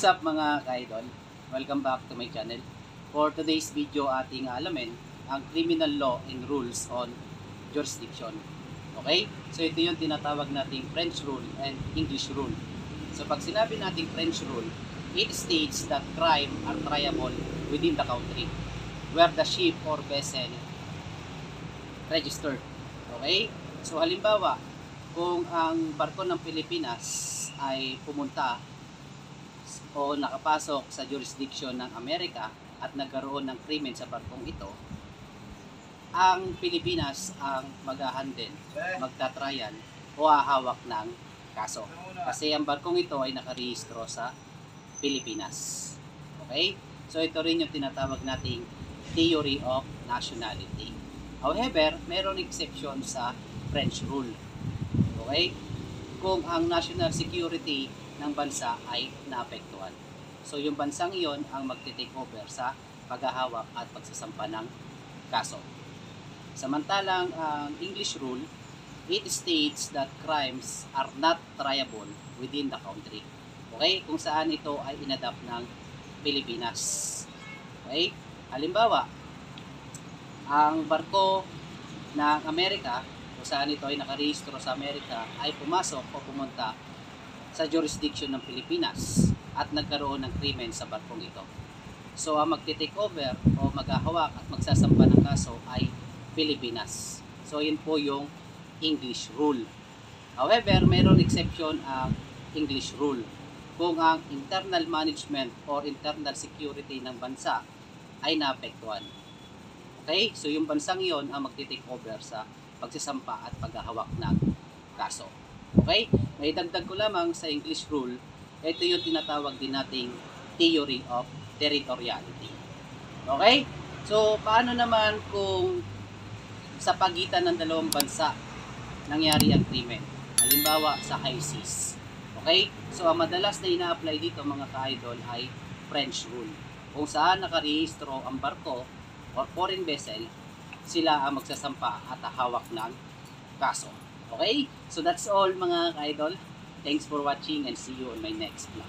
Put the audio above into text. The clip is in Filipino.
up mga ka-idol? Welcome back to my channel. For today's video, ating alamin ang criminal law and rules on jurisdiction. Okay? So ito yung tinatawag nating French rule and English rule. So pag sinabi nating French rule, it states that crime are triable within the country where the ship or vessel registered. Okay? So halimbawa, kung ang barko ng Pilipinas ay pumunta o nakapasok sa jurisdiction ng Amerika at nagkaroon ng krimen sa barkong ito, ang Pilipinas ang mag-a-handle, magtatrial o hahawak ng kaso. Kasi ang barkong ito ay nakarehistro sa Pilipinas. Okay? So ito rin yung tinatawag nating theory of nationality. However, mayroon exception sa French rule. Okay? Kung ang national security ng bansa ay naapektuhan. So yung bansang iyon ang magte-take over sa paghahawak at pagsasampa ng kaso. Samantalang ang English rule, it states that crimes are not triable within the country. Okay? Kung saan ito ay inadapt ng Pilipinas. Okay? Halimbawa, ang barko ng Amerika, kung saan ito ay nakarehistro sa Amerika, ay pumasok o pumunta sa jurisdiction ng Pilipinas at nagkaroon ng krimen sa barkong ito. So ang magte-take over o maghahawak at magsasampa ng kaso ay Pilipinas. So yun po yung English rule. However, mayroon exception ang English rule. Kung ang internal management or internal security ng bansa ay naapektuhan. Okay? So yung bansang iyon ang magte-take over sa pagsasampa at paghahawak ng kaso. Okay? May dagdag ko lamang sa English rule, ito yung tinatawag din nating theory of territoriality. Okay? So, paano naman kung sa pagitan ng dalawang bansa nangyari ang krimen? Halimbawa, sa high seas. Okay? So, ang madalas na ina-apply dito mga ka-idol ay French rule. Kung saan nakarehistro ang barko or foreign vessel, sila ang magsasampa at hawak ng kaso. Okay? So that's all mga ka-idol. Thanks for watching and see you on my next vlog.